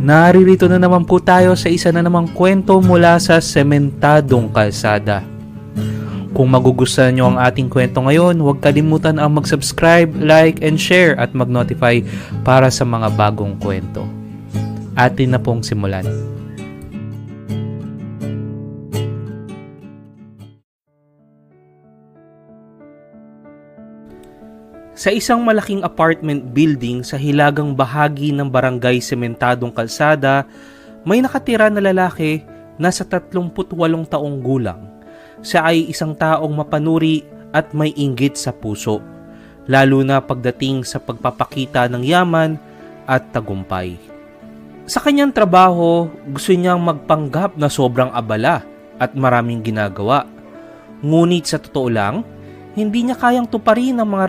Naririto na naman po tayo sa isa na namang kwento mula sa sementadong kalsada. Kung magugustuhan nyo ang ating kwento ngayon, huwag kalimutan ang mag-subscribe, like, and share at mag-notify para sa mga bagong kwento. Atin na pong simulan. Sa isang malaking apartment building sa hilagang bahagi ng barangay Sementadong Kalsada, may nakatira na lalaki na sa 38 taong gulang. Siya ay isang taong mapanuri at may inggit sa puso, lalo na pagdating sa pagpapakita ng yaman at tagumpay. Sa kanyang trabaho, gusto niyang magpanggap na sobrang abala at maraming ginagawa. Ngunit sa totoo lang, hindi niya kayang tuparin ang mga